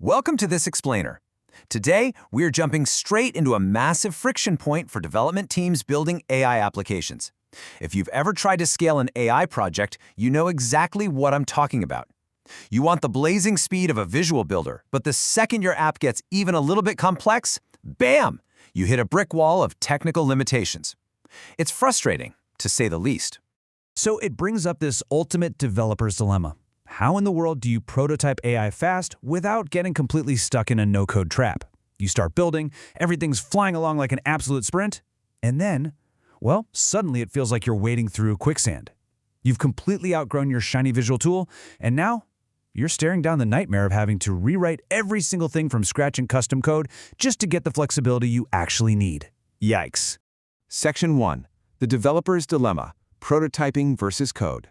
Welcome to this explainer. Today, we're jumping straight into a massive friction point for development teams building AI applications. If you've ever tried to scale an AI project, you know exactly what I'm talking about. You want the blazing speed of a visual builder, but the second your app gets even a little bit complex, bam! You hit a brick wall of technical limitations. It's frustrating, to say the least. So it brings up this ultimate developer's dilemma. How in the world do you prototype AI fast without getting completely stuck in a no-code trap? You start building, everything's flying along like an absolute sprint, and then, well, suddenly it feels like you're wading through quicksand. You've completely outgrown your shiny visual tool, and now you're staring down the nightmare of having to rewrite every single thing from scratch in custom code just to get the flexibility you actually need. Yikes. Section 1. The Developer's Dilemma, Prototyping versus Code.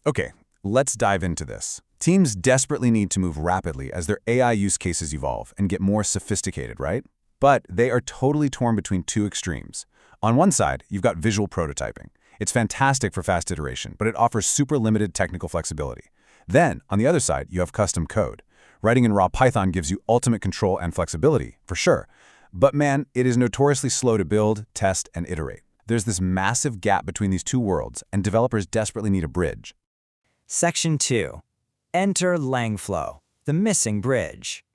Okay, let's dive into this. Teams desperately need to move rapidly as their AI use cases evolve and get more sophisticated, right? But they are totally torn between two extremes. On one side, you've got visual prototyping. It's fantastic for fast iteration, but it offers super limited technical flexibility. Then, on the other side, you have custom code. Writing in raw Python gives you ultimate control and flexibility, for sure. But man, it is notoriously slow to build, test, and iterate. There's this massive gap between these two worlds, and developers desperately need a bridge. Section 2. Enter LangFlow, the missing bridge.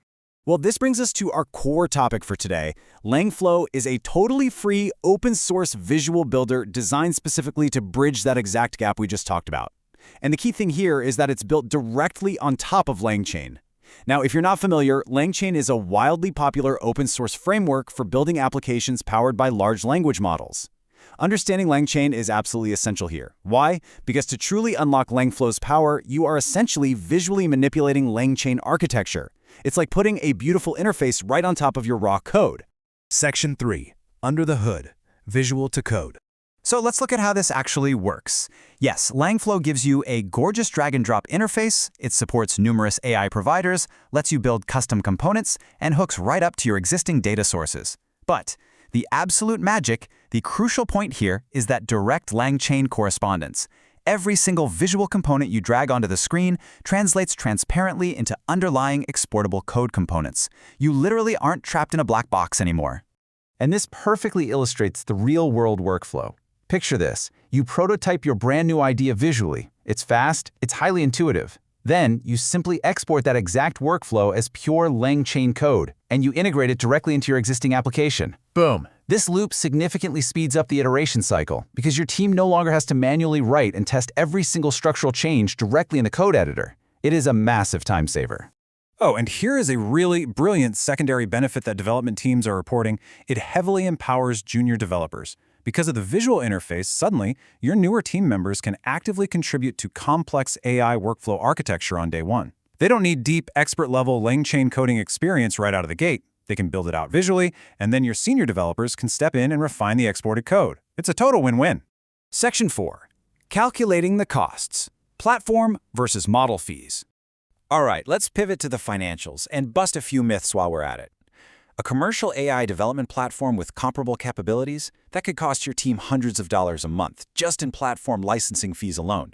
Well, this brings us to our core topic for today. LangFlow is a totally free, open-source visual builder designed specifically to bridge that exact gap we just talked about. And the key thing here is that it's built directly on top of LangChain. Now, if you're not familiar, LangChain is a wildly popular open-source framework for building applications powered by large language models. Understanding LangChain is absolutely essential here. Why? Because to truly unlock LangFlow's power, you are essentially visually manipulating LangChain architecture. It's like putting a beautiful interface right on top of your raw code. Section 3. Under the hood. Visual to code. So let's look at how this actually works. Yes, LangFlow gives you a gorgeous drag-and-drop interface, it supports numerous AI providers, lets you build custom components, and hooks right up to your existing data sources. But the absolute magic, the crucial point here, is that direct LangChain correspondence. Every single visual component you drag onto the screen translates transparently into underlying exportable code components. You literally aren't trapped in a black box anymore. And this perfectly illustrates the real-world workflow. Picture this. You prototype your brand new idea visually. It's fast, it's highly intuitive. Then, you simply export that exact workflow as pure LangChain code, and you integrate it directly into your existing application. Boom. This loop significantly speeds up the iteration cycle because your team no longer has to manually write and test every single structural change directly in the code editor. It is a massive time saver. Oh, and here is a really brilliant secondary benefit that development teams are reporting. It heavily empowers junior developers. Because of the visual interface, suddenly, your newer team members can actively contribute to complex AI workflow architecture on day one. They don't need deep, expert-level LangChain coding experience right out of the gate. They can build it out visually, and then your senior developers can step in and refine the exported code. It's a total win-win. Section 4. Calculating the costs. Platform versus model fees. All right, let's pivot to the financials and bust a few myths while we're at it. A commercial AI development platform with comparable capabilities, that could cost your team hundreds of dollars a month, just in platform licensing fees alone.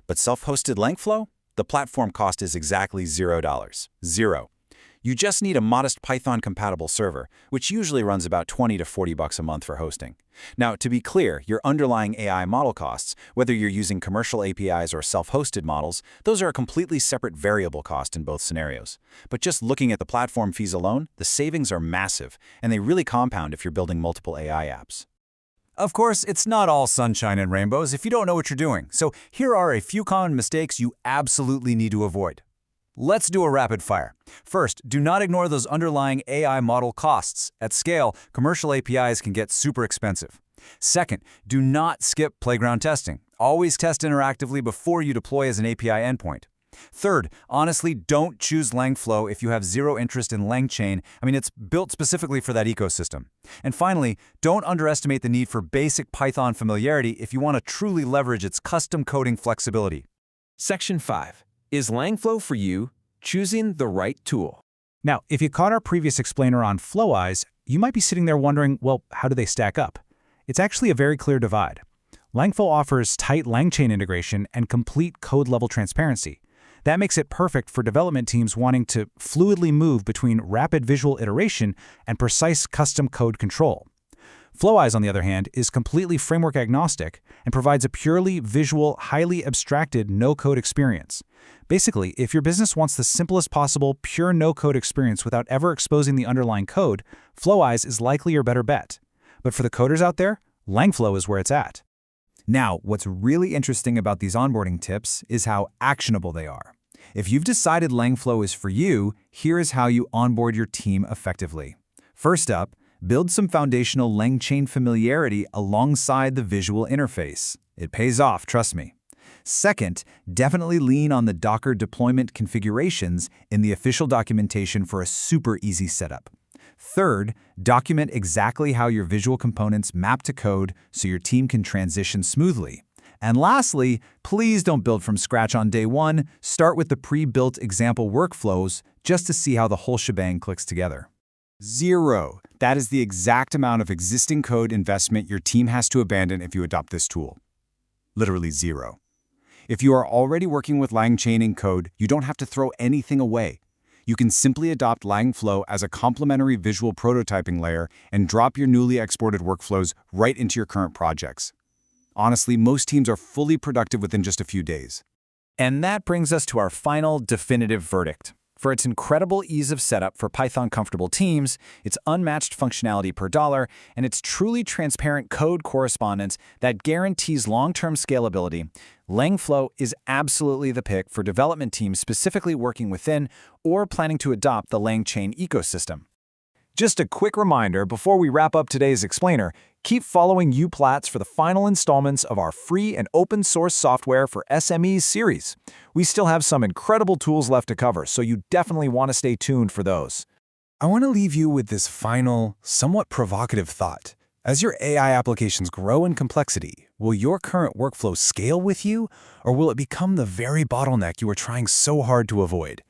But self-hosted LangFlow? The platform cost is exactly $0. Zero. You just need a modest Python-compatible server, which usually runs about $20 to $40 a month for hosting. Now, to be clear, your underlying AI model costs, whether you're using commercial APIs or self-hosted models, those are a completely separate variable cost in both scenarios. But just looking at the platform fees alone, the savings are massive, and they really compound if you're building multiple AI apps. Of course, it's not all sunshine and rainbows if you don't know what you're doing. So here are a few common mistakes you absolutely need to avoid. Let's do a rapid fire. First, do not ignore those underlying AI model costs. At scale, commercial APIs can get super expensive. Second, do not skip playground testing. Always test interactively before you deploy as an API endpoint. Third, honestly, don't choose LangFlow if you have zero interest in LangChain. It's built specifically for that ecosystem. And finally, don't underestimate the need for basic Python familiarity if you want to truly leverage its custom coding flexibility. Section 5. Is LangFlow for you? Choosing the right tool. Now, if you caught our previous explainer on Flow Eyes, you might be sitting there wondering, well, how do they stack up? It's actually a very clear divide. LangFlow offers tight LangChain integration and complete code-level transparency. That makes it perfect for development teams wanting to fluidly move between rapid visual iteration and precise custom code control. FlowEyes, on the other hand, is completely framework agnostic and provides a purely visual, highly abstracted no-code experience. Basically, if your business wants the simplest possible pure no-code experience without ever exposing the underlying code, FlowEyes is likely your better bet. But for the coders out there, LangFlow is where it's at. Now, what's really interesting about these onboarding tips is how actionable they are. If you've decided LangFlow is for you, here is how you onboard your team effectively. First up, build some foundational LangChain familiarity alongside the visual interface. It pays off, trust me. Second, definitely lean on the Docker deployment configurations in the official documentation for a super easy setup. Third, document exactly how your visual components map to code so your team can transition smoothly. And lastly, please don't build from scratch on day one. Start with the pre-built example workflows just to see how the whole shebang clicks together. 0. That is the exact amount of existing code investment your team has to abandon if you adopt this tool. Literally 0. If you are already working with LangChain in code, you don't have to throw anything away. You can simply adopt LangFlow as a complementary visual prototyping layer and drop your newly exported workflows right into your current projects. Honestly, most teams are fully productive within just a few days. And that brings us to our final definitive verdict. For its incredible ease of setup for Python-comfortable teams, its unmatched functionality per dollar, and its truly transparent code correspondence that guarantees long-term scalability, LangFlow is absolutely the pick for development teams specifically working within or planning to adopt the LangChain ecosystem. Just a quick reminder before we wrap up today's explainer, keep following Uplatz for the final installments of our free and open source software for SMEs series. We still have some incredible tools left to cover, so you definitely want to stay tuned for those. I want to leave you with this final, somewhat provocative thought. As your AI applications grow in complexity, will your current workflow scale with you, or will it become the very bottleneck you are trying so hard to avoid?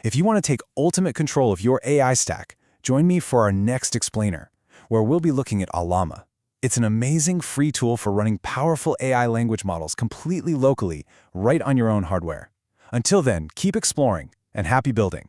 If you want to take ultimate control of your AI stack, join me for our next explainer, where we'll be looking at Llama. It's an amazing free tool for running powerful AI language models completely locally, right on your own hardware. Until then, keep exploring and happy building.